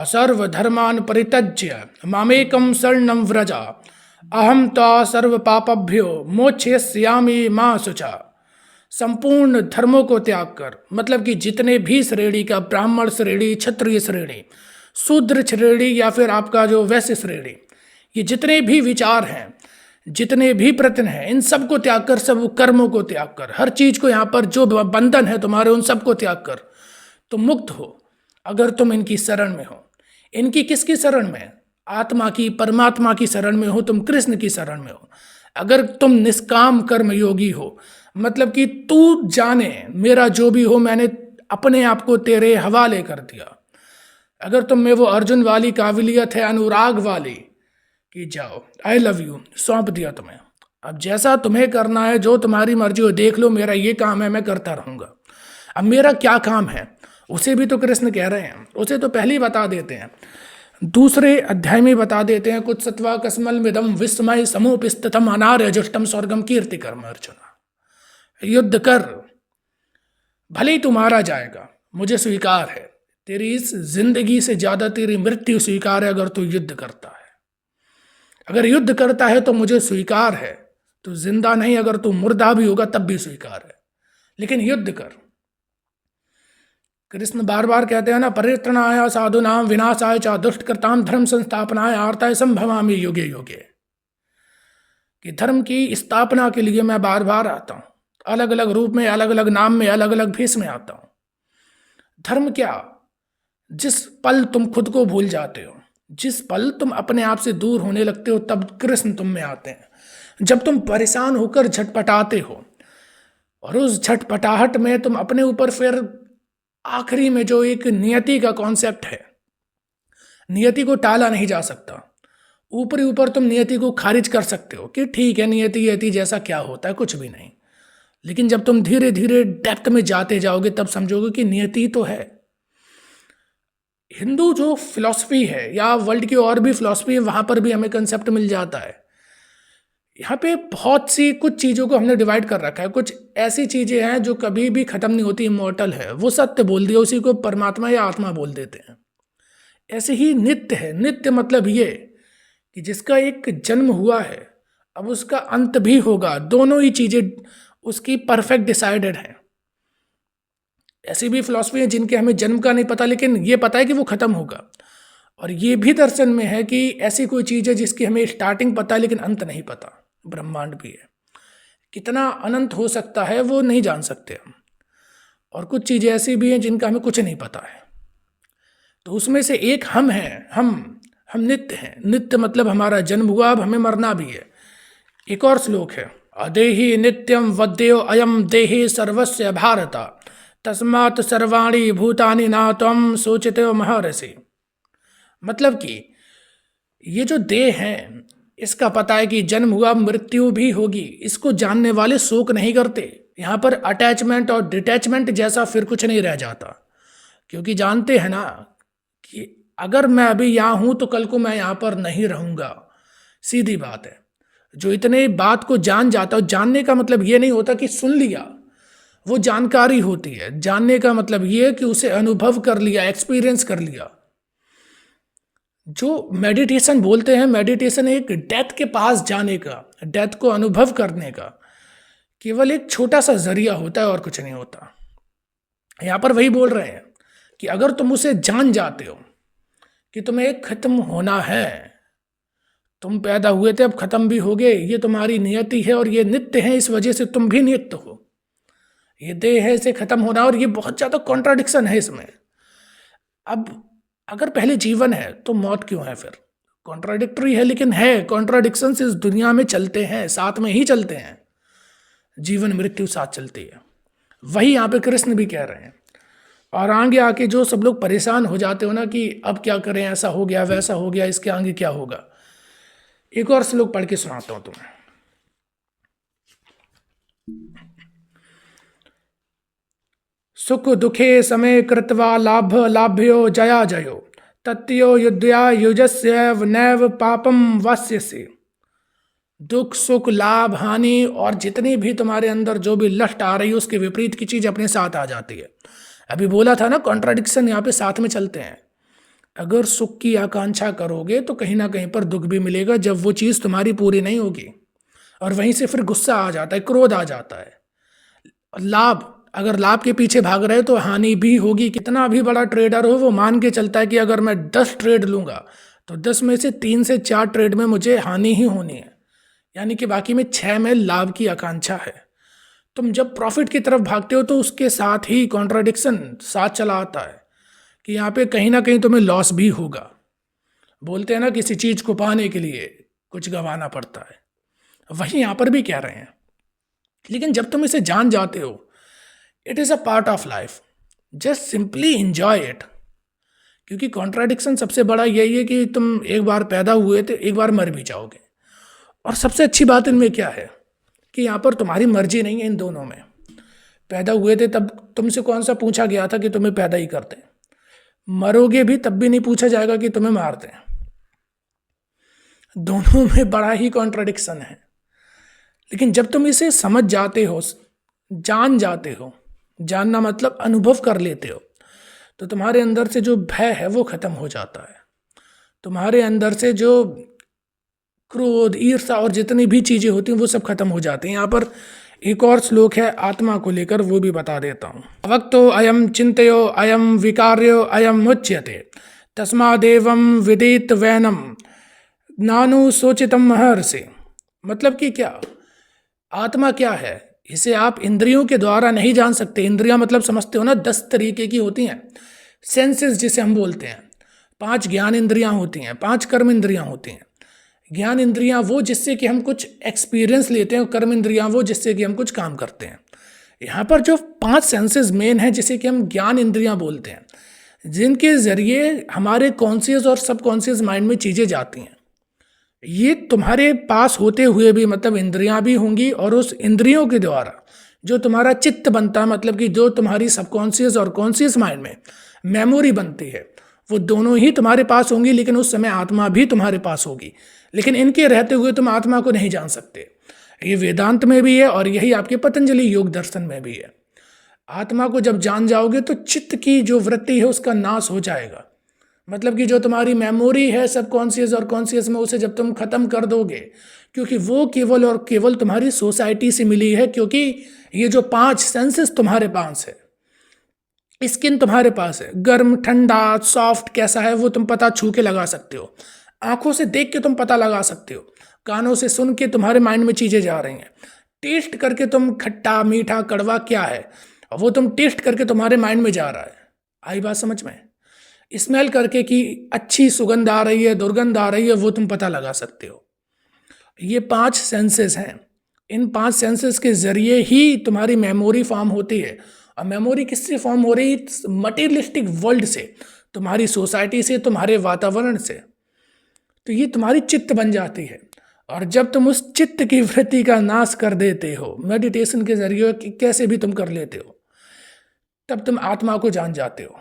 सर्वधर्मान् परित्यज्य मामेकं शरणं व्रज अहम त्वा सर्व पापभ्यो मोक्षयिष्यामि मा शुचा। संपूर्ण धर्मों को त्याग कर, मतलब कि जितने भी श्रेणी का, ब्राह्मण श्रेणी, क्षत्रिय श्रेणी, शूद्र श्रेणी या फिर आपका जो वैश्य श्रेणी, ये जितने भी विचार हैं, जितने भी प्रश्न हैं, इन सब को त्याग कर, सब कर्मों को त्याग कर, हर चीज को, यहाँ पर जो बंधन है तुम्हारे उन सबको त्याग कर, तुम मुक्त हो अगर तुम इनकी शरण में हो। इनकी किसकी शरण में? आत्मा की, परमात्मा की शरण में हो, तुम कृष्ण की शरण में हो। अगर तुम निष्काम कर्म योगी हो, मतलब कि तू जाने मेरा जो भी हो मैंने अपने आप को तेरे हवाले कर दिया, अगर तुम में वो अर्जुन वाली काबिलियत है, अनुराग वाली कि जाओ आई लव यू, सौंप दिया तुम्हें, अब जैसा तुम्हें करना है, जो तुम्हारी मर्जी हो, देख लो, मेरा ये काम है, मैं करता रहूंगा। अब मेरा क्या काम है उसे भी तो कृष्ण कह रहे हैं, उसे तो पहले ही बता देते हैं, दूसरे अध्याय में बता देते हैं। कुछ सत्वा कसमल मिदम विस्मय समुपस्थितम अनार्य जुष्टम स्वर्गम कीर्ति कर्म अर्जुन। युद्ध कर, भले ही तुम्हारा जाएगा, मुझे स्वीकार है, तेरी इस जिंदगी से ज्यादा तेरी मृत्यु स्वीकार है अगर तू युद्ध करता है। अगर युद्ध करता है तो मुझे स्वीकार है, तू जिंदा नहीं, अगर तू मुर्दा भी होगा तब भी स्वीकार है, लेकिन युद्ध कर। कृष्ण बार बार कहते हैं ना, परित्रणाय साधुनाम विनाशाय च दुष्टकृताम धर्म संस्थापनाय आर्ताय संभवामि युगे युगे, कि धर्म की स्थापना के लिए मैं बार बार आता हूं, अलग अलग रूप में, अलग अलग नाम में, अलग अलग भेष में आता हूं। धर्म क्या? जिस पल तुम खुद को भूल जाते हो, जिस पल तुम अपने आप से दूर होने लगते हो, तब कृष्ण तुम में आते हैं। जब तुम परेशान होकर झटपटाते हो और उस झटपटाहट में तुम अपने ऊपर फिर आखिरी में जो एक नियति का कॉन्सेप्ट है, नियति को टाला नहीं जा सकता। ऊपरी ऊपर तुम नियति को खारिज कर सकते हो कि ठीक है, नियति यति जैसा क्या होता है, कुछ भी नहीं, लेकिन जब तुम धीरे धीरे डेप्थ में जाते जाओगे तब समझोगे कि नियति तो है। हिंदू जो फिलॉसफी है या वर्ल्ड की और भी फिलॉसफी है, वहां पर भी हमें कंसेप्ट मिल जाता है। यहाँ पे बहुत सी कुछ चीज़ों को हमने डिवाइड कर रखा है। कुछ ऐसी चीज़ें हैं जो कभी भी ख़त्म नहीं होती, इमॉर्टल है, वो सत्य बोल दिया, उसी को परमात्मा या आत्मा बोल देते हैं। ऐसे ही नित्य है। नित्य मतलब ये कि जिसका एक जन्म हुआ है, अब उसका अंत भी होगा, दोनों ही चीज़ें उसकी परफेक्ट डिसाइडेड हैं। ऐसी भी फिलॉसफी है जिनके हमें जन्म का नहीं पता, लेकिन ये पता है कि वो ख़त्म होगा। और ये भी दर्शन में है कि ऐसी कोई चीज़ है जिसकी हमें स्टार्टिंग पता है लेकिन अंत नहीं पता। ब्रह्मांड भी है, कितना अनंत हो सकता है वो नहीं जान सकते हम। और कुछ चीज़ें ऐसी भी हैं जिनका हमें कुछ नहीं पता है। तो उसमें से एक हम हैं, हम नित्य हैं। नित्य मतलब हमारा जन्म हुआ, अब हमें मरना भी है। एक और श्लोक है, अदेहि नित्यम वद्यो अयम देहि सर्वस्य भारत तस्मात् सर्वाणि भूतानि न त्वं शोचितो महर्षि। मतलब कि ये जो देह है, इसका पता है कि जन्म हुआ, मृत्यु भी होगी, इसको जानने वाले शोक नहीं करते। यहाँ पर अटैचमेंट और डिटैचमेंट जैसा फिर कुछ नहीं रह जाता, क्योंकि जानते हैं ना कि अगर मैं अभी यहाँ हूँ तो कल को मैं यहाँ पर नहीं रहूँगा। सीधी बात है। जो इतने बात को जान जाता है, जानने का मतलब ये नहीं होता कि सुन लिया, वो जानकारी होती है। जानने का मतलब ये कि उसे अनुभव कर लिया, एक्सपीरियंस कर लिया। जो मेडिटेशन बोलते हैं, मेडिटेशन एक डेथ के पास जाने का, डेथ को अनुभव करने का केवल एक छोटा सा जरिया होता है और कुछ नहीं होता। यहाँ पर वही बोल रहे हैं कि अगर तुम उसे जान जाते हो कि तुम्हें एक खत्म होना है, तुम पैदा हुए थे अब खत्म भी होगे, ये तुम्हारी नियति है और ये नित्य है, इस वजह से तुम भी नित्य हो। ये देह है, इसे खत्म होना, और ये बहुत ज़्यादा कॉन्ट्राडिक्शन है इसमें। अब अगर पहले जीवन है तो मौत क्यों है? फिर कॉन्ट्राडिक्टरी है, लेकिन है। कॉन्ट्राडिक्शंस इस दुनिया में चलते हैं, साथ में ही चलते हैं, जीवन मृत्यु साथ चलती है। वही यहाँ पे कृष्ण भी कह रहे हैं। और आगे आके जो सब लोग परेशान हो जाते हो ना कि अब क्या करें, ऐसा हो गया, वैसा हो गया, इसके आगे क्या होगा, एक और श्लोक पढ़ के सुनाता हूं तुम्हें। सुख दुखे समय कृत्वा लाभ लाभ्यो जया जयो तत्यो युद्धया युजस्यैव नैव पापम वास्यसि। दुख सुख लाभ हानि और जितनी भी तुम्हारे अंदर जो भी लस्ट आ रही है, उसके विपरीत की चीज अपने साथ आ जाती है। अभी बोला था ना, कॉन्ट्राडिक्शन यहाँ पे साथ में चलते हैं। अगर सुख की आकांक्षा करोगे तो कहीं ना कहीं पर दुख भी मिलेगा जब वो चीज़ तुम्हारी पूरी नहीं होगी, और वहीं से फिर गुस्सा आ जाता है, क्रोध आ जाता है। लाभ, अगर लाभ के पीछे भाग रहे हो तो हानि भी होगी। कितना भी बड़ा ट्रेडर हो वो मान के चलता है कि अगर मैं 10 ट्रेड लूंगा तो 10 में से 3 से 4 ट्रेड में मुझे हानि ही होनी है, यानी कि बाकी में 6 में लाभ की आकांक्षा है। तुम जब प्रॉफिट की तरफ भागते हो तो उसके साथ ही कॉन्ट्राडिक्शन साथ चला आता है कि यहाँ पे कहीं ना कहीं तुम्हें लॉस भी होगा। बोलते हैं ना, किसी चीज को पाने के लिए कुछ गंवाना पड़ता है, वही यहाँ पर भी कह रहे हैं। लेकिन जब तुम इसे जान जाते हो, it is a part of life, just simply enjoy it. क्योंकि कॉन्ट्राडिक्शन सबसे बड़ा यही है कि तुम एक बार पैदा हुए थे, एक बार मर भी जाओगे। और सबसे अच्छी बात इनमें क्या है कि यहाँ पर तुम्हारी मर्जी नहीं है। इन दोनों में पैदा हुए थे तब तुमसे कौन सा पूछा गया था कि तुम्हें पैदा ही करते हैं, मरोगे भी तब भी नहीं पूछा जाएगा कि तुम्हें मारते हैं। दोनों में बड़ा ही कॉन्ट्राडिक्शन है। लेकिन जब तुम इसे समझ जाते हो, जान जाते हो, जानना मतलब अनुभव कर लेते हो, तो तुम्हारे अंदर से जो भय है वो खत्म हो जाता है। तुम्हारे अंदर से जो क्रोध, ईर्ष्या और जितनी भी चीजें होती हैं वो सब खत्म हो जाती हैं। यहाँ पर एक और श्लोक है आत्मा को लेकर, वो भी बता देता हूँ। अवक्तो अयम चिंतयो अयम विकार्यो अयम मुच्यते तस्मादेवं विदित वैनम नानु सोचितम महर्षि। मतलब कि क्या, आत्मा क्या है, इसे आप इंद्रियों के द्वारा नहीं जान सकते। इंद्रियां मतलब समझते हो ना, 10 तरीके की होती हैं, सेंसेस जिसे हम बोलते हैं। 5 ज्ञान इंद्रियां होती हैं, 5 कर्म इंद्रियां होती हैं। ज्ञान इंद्रियां वो जिससे कि हम कुछ एक्सपीरियंस लेते हैं, कर्म इंद्रियां वो जिससे कि हम कुछ काम करते हैं। यहाँ पर जो 5 सेंसेस मेन है जिसे कि हम ज्ञान इंद्रियां बोलते हैं, जिनके जरिए हमारे कॉन्शियस और सबकॉन्शियस माइंड में चीज़ें जाती हैं, ये तुम्हारे पास होते हुए भी, मतलब इंद्रियां भी होंगी, और उस इंद्रियों के द्वारा जो तुम्हारा चित्त बनता है, मतलब कि जो तुम्हारी सबकॉन्शियस और कॉन्शियस माइंड में मेमोरी बनती है, वो दोनों ही तुम्हारे पास होंगी। लेकिन उस समय आत्मा भी तुम्हारे पास होगी, लेकिन इनके रहते हुए तुम आत्मा को नहीं जान सकते। ये वेदांत में भी है और यही आपके पतंजलि योग दर्शन में भी है। आत्मा को जब जान जाओगे तो चित्त की जो वृत्ति है उसका नाश हो जाएगा। मतलब कि जो तुम्हारी मेमोरी है सब कॉन्शियस और कॉन्शियस में, उसे जब तुम खत्म कर दोगे, क्योंकि वो केवल और केवल तुम्हारी सोसाइटी से मिली है। क्योंकि ये जो 5 सेंसेस तुम्हारे पास है, स्किन तुम्हारे पास है, गर्म, ठंडा, सॉफ्ट कैसा है वो तुम पता छू के लगा सकते हो, आंखों से देख के तुम पता लगा सकते हो, कानों से सुन के तुम्हारे माइंड में चीजें जा रही हैं, टेस्ट करके तुम खट्टा, मीठा, कड़वा क्या है वो तुम टेस्ट करके तुम्हारे माइंड में जा रहा है। आई बात समझ में? स्मेल करके कि अच्छी सुगंध आ रही है, दुर्गंध आ रही है, वो तुम पता लगा सकते हो। ये 5 सेंसेस हैं। इन 5 सेंसेस के जरिए ही तुम्हारी मेमोरी फॉर्म होती है। और मेमोरी किससे फॉर्म हो रही? मटेरियलिस्टिक वर्ल्ड से, तुम्हारी सोसाइटी से, तुम्हारे वातावरण से। तो ये तुम्हारी चित्त बन जाती है। और जब तुम उस चित्त की वृत्ति का नाश कर देते हो मेडिटेशन के जरिए, कैसे भी तुम कर लेते हो, तब तुम आत्मा को जान जाते हो।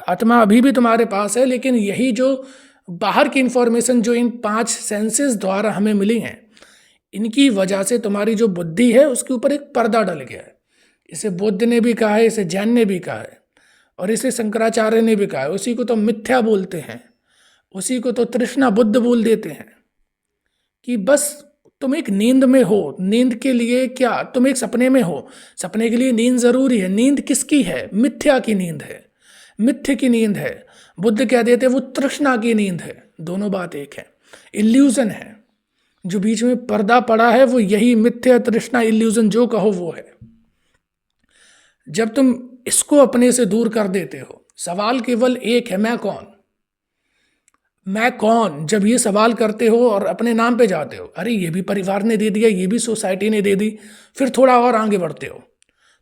आत्मा अभी भी तुम्हारे पास है, लेकिन यही जो बाहर की इंफॉर्मेशन जो इन 5 सेंसेस द्वारा हमें मिली हैं, इनकी वजह से तुम्हारी जो बुद्धि है उसके ऊपर एक पर्दा डल गया है। इसे बुद्ध ने भी कहा है, इसे जैन ने भी कहा है, और इसे शंकराचार्य ने भी कहा है। उसी को तो मिथ्या बोलते हैं, उसी को तो तृष्णा बुद्ध बोल देते हैं कि बस तुम एक नींद में हो। नींद के लिए क्या, तुम एक सपने में हो, सपने के लिए नींद जरूरी है। नींद किसकी है? मिथ्या की नींद है, मिथ्य की नींद है। बुद्ध कह देते हैं वो तृष्णा की नींद है। दोनों बात एक है, इल्यूजन है। जो बीच में पर्दा पड़ा है वो यही मिथ्या, तृष्णा, इल्यूजन जो कहो वो है। जब तुम इसको अपने से दूर कर देते हो, सवाल केवल एक है, मैं कौन? मैं कौन? जब ये सवाल करते हो और अपने नाम पे जाते हो, अरे ये भी परिवार ने दे दिया, ये भी सोसाइटी ने दे दी, फिर थोड़ा और आगे बढ़ते हो,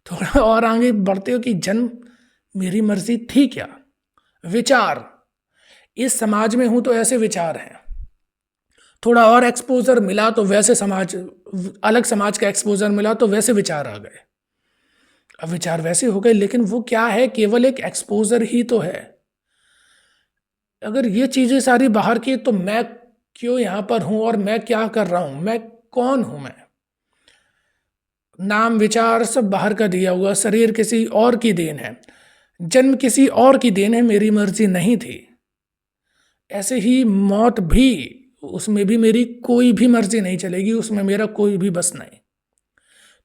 थोड़ा और आगे बढ़ते हो कि जन्म मेरी मर्जी थी क्या? विचार, इस समाज में हूं तो ऐसे विचार हैं। थोड़ा और एक्सपोजर मिला तो वैसे समाज, अलग समाज का एक्सपोजर मिला तो वैसे विचार आ गए। अब विचार वैसे हो गए, लेकिन वो क्या है? केवल एक एक्सपोजर ही तो है। अगर ये चीजें सारी बाहर की, तो मैं क्यों यहां पर हूं और मैं क्या कर रहा हूं? मैं कौन हूं? मैं नाम, विचार सब बाहर का दिया हुआ, शरीर किसी और की देन है, जन्म किसी और की देन है, मेरी मर्जी नहीं थी। ऐसे ही मौत भी, उसमें भी मेरी कोई भी मर्जी नहीं चलेगी, उसमें मेरा कोई भी बस नहीं।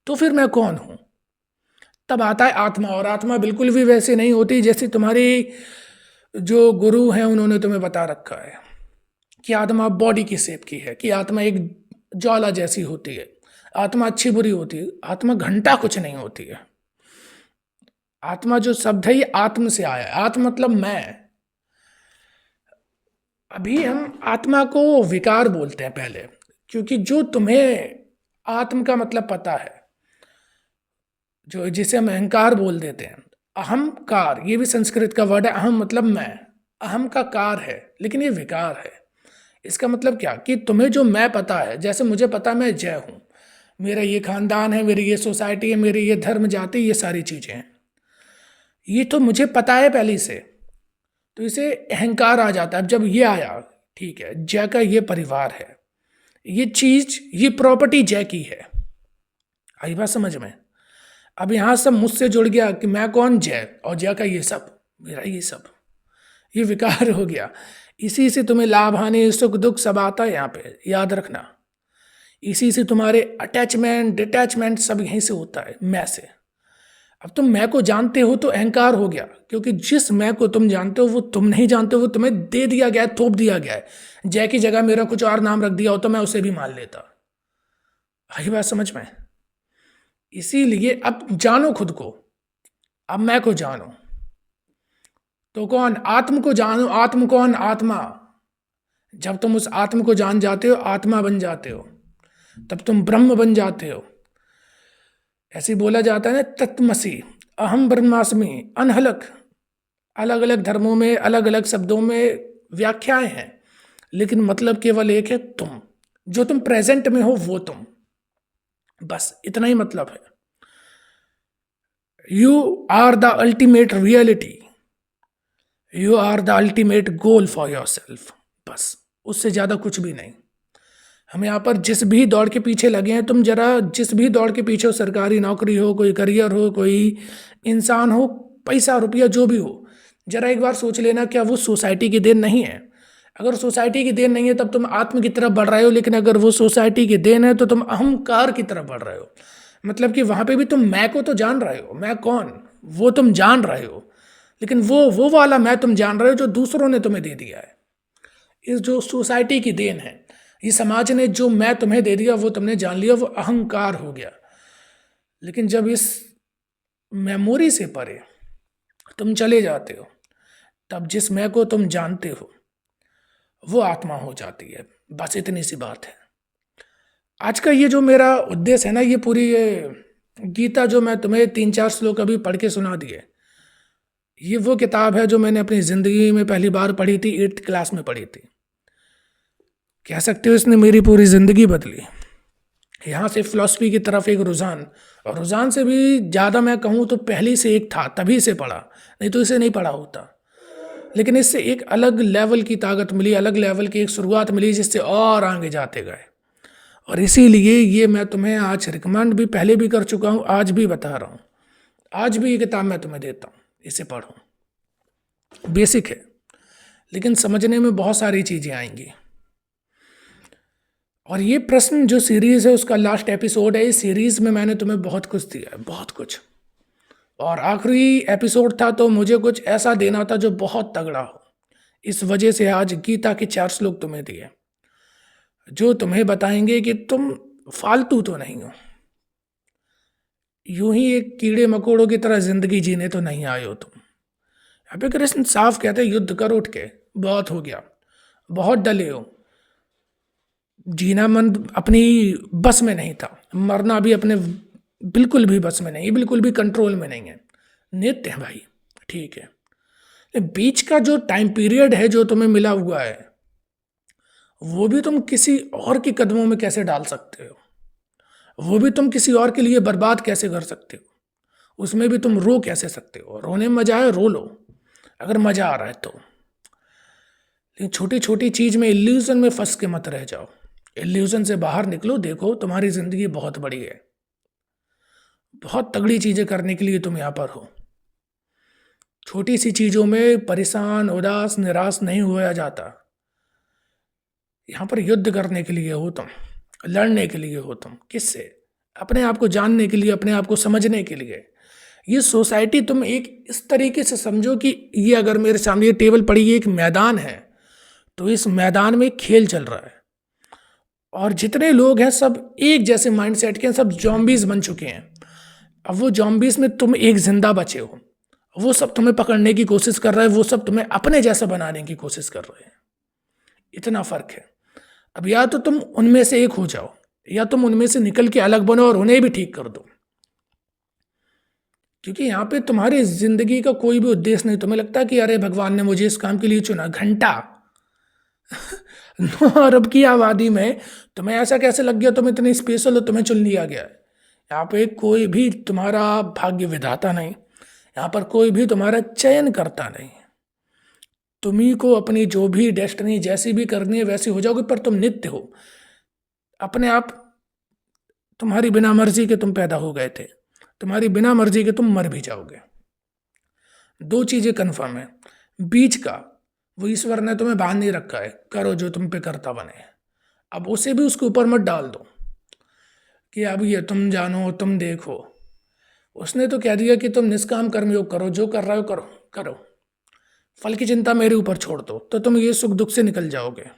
तो फिर मैं कौन हूं? तब आता है आत्मा, और आत्मा बिल्कुल भी वैसे नहीं होती जैसे तुम्हारी जो गुरु हैं उन्होंने तुम्हें बता रखा है कि आत्मा बॉडी की शेप की है, कि आत्मा एक ज्वाला जैसी होती है, आत्मा अच्छी बुरी होती है। आत्मा घंटा कुछ नहीं होती है। आत्मा जो शब्द है ये आत्म से आया है, आत्म मतलब मैं। अभी हम आत्मा को विकार बोलते हैं पहले, क्योंकि जो तुम्हें आत्म का मतलब पता है, जो जिसे हम अहंकार बोल देते हैं, अहंकार, ये भी संस्कृत का वर्ड है। अहम मतलब मैं, अहम का कार है, लेकिन ये विकार है। इसका मतलब क्या कि तुम्हें जो मैं पता है, जैसे मुझे पता मैं जय हूं, मेरा ये खानदान है, मेरी ये सोसाइटी है, मेरी ये धर्म जाति, ये सारी चीजें हैं, ये तो मुझे पता है पहले से। तो इसे अहंकार आ जाता है। अब जब ये आया, ठीक है, जय का ये परिवार है, ये चीज, ये प्रॉपर्टी जय की है। आई बात समझ में? अब यहां सब मुझसे जुड़ गया कि मैं कौन, जय, और जय का ये सब, मेरा ये सब, ये विकार हो गया। इसी से तुम्हें लाभ हानि सुख दुख सब आता है यहाँ पे, याद रखना। इसी से तुम्हारे अटैचमेंट डिटैचमेंट सब यहीं से होता है, मैं से। अब तुम मैं को जानते हो तो अहंकार हो गया, क्योंकि जिस मैं को तुम जानते हो वो तुम नहीं जानते हो, वो तुम्हें दे दिया गया है, थोप दिया गया है। जय की जगह मेरा कुछ और नाम रख दिया हो तो मैं उसे भी मान लेता। आई बात समझ में? इसीलिए अब जानो खुद को, अब मैं को जानो। तो कौन? आत्म को जानो। आत्म कौन? आत्मा। जब तुम उस आत्म को जान जाते हो, आत्मा बन जाते हो, तब तुम ब्रह्म बन जाते हो। ऐसे बोला जाता है ना, तत्मसी, अहम ब्रह्मास्मि, अनहलक। अलग अलग धर्मों में अलग अलग शब्दों में व्याख्याएं हैं, लेकिन मतलब केवल एक है, तुम। जो तुम प्रेजेंट में हो वो तुम, बस इतना ही मतलब है। You are the ultimate reality, you are the ultimate goal for yourself, बस उससे ज़्यादा कुछ भी नहीं। हम यहाँ पर जिस भी दौड़ के पीछे लगे हैं, तुम जरा जिस भी दौड़ के पीछे हो, सरकारी नौकरी हो, कोई करियर हो, कोई इंसान हो, पैसा रुपया जो भी हो, जरा एक बार सोच लेना, क्या वो सोसाइटी की देन नहीं है? अगर सोसाइटी की देन नहीं है तब तुम आत्म की तरफ बढ़ रहे हो, लेकिन अगर वो सोसाइटी की देन है तो तुम अहंकार की तरफ बढ़ रहे हो। मतलब कि वहाँ पे भी तुम मैं को तो जान रहे हो, मैं कौन वो तुम जान रहे हो, लेकिन वो वाला मैं तुम जान रहे हो जो दूसरों ने तुम्हें दे दिया है। इस जो सोसाइटी की देन है, ये समाज ने जो मैं तुम्हें दे दिया वो तुमने जान लिया, वो अहंकार हो गया। लेकिन जब इस मेमोरी से परे तुम चले जाते हो, तब जिस मैं को तुम जानते हो वो आत्मा हो जाती है। बस इतनी सी बात है। आज का ये जो मेरा उद्देश्य है ना, ये पूरी ये गीता जो मैं तुम्हें 3-4 श्लोक अभी पढ़ के सुना दिए, ये वो किताब है जो मैंने अपनी ज़िंदगी में पहली बार पढ़ी थी, 8th क्लास में पढ़ी थी। कह सकते हो इसने मेरी पूरी ज़िंदगी बदली। यहाँ से फिलॉसफी की तरफ एक रुझान, और रुझान से भी ज़्यादा मैं कहूँ तो पहले से एक था, तभी से पढ़ा, नहीं तो इसे नहीं पढ़ा होता। लेकिन इससे एक अलग लेवल की ताकत मिली, अलग लेवल की एक शुरुआत मिली, जिससे और आगे जाते गए। और इसीलिए ये मैं तुम्हें आज रिकमेंड भी पहले भी कर चुका हूँ, आज भी बता रहा हूँ। आज भी ये किताब मैं तुम्हें देता हूँ, इसे पढ़ो। बेसिक है, लेकिन समझने में बहुत सारी चीज़ें आएंगी। और ये प्रश्न जो सीरीज़ है उसका लास्ट एपिसोड है। इस सीरीज़ में मैंने तुम्हें बहुत कुछ दिया है, बहुत कुछ। और आखिरी एपिसोड था तो मुझे कुछ ऐसा देना था जो बहुत तगड़ा हो। इस वजह से आज गीता के 4 श्लोक तुम्हें दिए, जो तुम्हें बताएंगे कि तुम फालतू तो नहीं हो, यूं ही एक कीड़े मकोड़ों की तरह जिंदगी जीने तो नहीं आए हो तुम। यहाँ पे कृष्ण साफ कहते हैं, युद्ध कर उठ के, बहुत हो गया, बहुत डले हो। जीना मन अपनी बस में नहीं था, मरना भी अपने बिल्कुल भी बस में नहीं, बिल्कुल भी कंट्रोल में नहीं है। नित्य है भाई, ठीक है। बीच का जो टाइम पीरियड है जो तुम्हें मिला हुआ है, वो भी तुम किसी और के कदमों में कैसे डाल सकते हो, वो भी तुम किसी और के लिए बर्बाद कैसे कर सकते हो, उसमें भी तुम रो कैसे सकते हो। रोने में मजा आए रो लो, अगर मजा आ रहा है तो। लेकिन छोटी छोटी चीज में इल्यूजन में फंस के मत रह जाओ, इल्यूजन से बाहर निकलो। देखो तुम्हारी जिंदगी बहुत बड़ी है, बहुत तगड़ी चीजें करने के लिए तुम यहाँ पर हो। छोटी सी चीजों में परेशान, उदास, निराश नहीं हुआ जाता। यहाँ पर युद्ध करने के लिए हो तुम, लड़ने के लिए हो तुम। किससे? अपने आप को जानने के लिए, अपने आप को समझने के लिए। ये सोसाइटी तुम एक इस तरीके से समझो कि ये अगर मेरे सामने ये टेबल पड़ी, ये एक मैदान है, तो इस मैदान में खेल चल रहा है और जितने लोग हैं सब एक जैसे माइंडसेट के हैं, सब जॉम्बीज बन चुके हैं। अब वो जॉम्बीज में तुम एक जिंदा बचे हो, वो सब तुम्हें पकड़ने की कोशिश कर रहे हैं, वो सब तुम्हें अपने जैसा बनाने की कोशिश कर रहे हैं। इतना फर्क है। अब या तो तुम उनमें से एक हो जाओ, या तुम उनमें से निकल के अलग बनो और उन्हें भी ठीक कर दो। क्योंकि यहाँ पे तुम्हारी जिंदगी का कोई भी उद्देश्य नहीं। तुम्हें लगता है कि अरे भगवान ने मुझे इस काम के लिए चुना, घंटा 9 अरब की आबादी में तुम्हें ऐसा कैसे लग गया तुम इतने स्पेशल हो, तुम्हें चुन लिया गया है। यहाँ पे कोई भी तुम्हारा भाग्य विधाता नहीं, यहाँ पर कोई भी तुम्हारा चयन करता नहीं। तुम्ही को अपनी जो भी डेस्टिनी जैसी भी करनी है वैसी हो जाओगे, पर तुम नित्य हो। अपने आप तुम्हारी बिना मर्जी के तुम पैदा हो गए थे, तुम्हारी बिना मर्जी के तुम मर भी जाओगे। 2 चीजें कंफर्म है। बीच का वो ईश्वर ने तुम्हें बांध नहीं रखा है, करो जो तुम पे करता बने। अब उसे भी उसके ऊपर मत डाल दो कि अब ये तुम जानो तुम देखो। उसने तो कह दिया कि तुम निष्काम कर्मयोग करो, जो कर रहे हो करो करो, फल की चिंता मेरे ऊपर छोड़ दो, तो तुम ये सुख दुख से निकल जाओगे।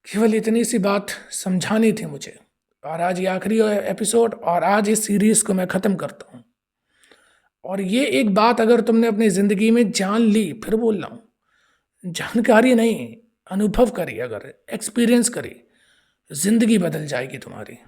केवल इतनी सी बात समझानी थी मुझे, और आज ये आखिरी एपिसोड और आज इस सीरीज को मैं ख़त्म करता हूँ। और ये एक बात अगर तुमने अपनी ज़िंदगी में जान ली, फिर बोल रहा हूँ, जानकारी नहीं, अनुभव करी, अगर एक्सपीरियंस करी, ज़िंदगी बदल जाएगी तुम्हारी।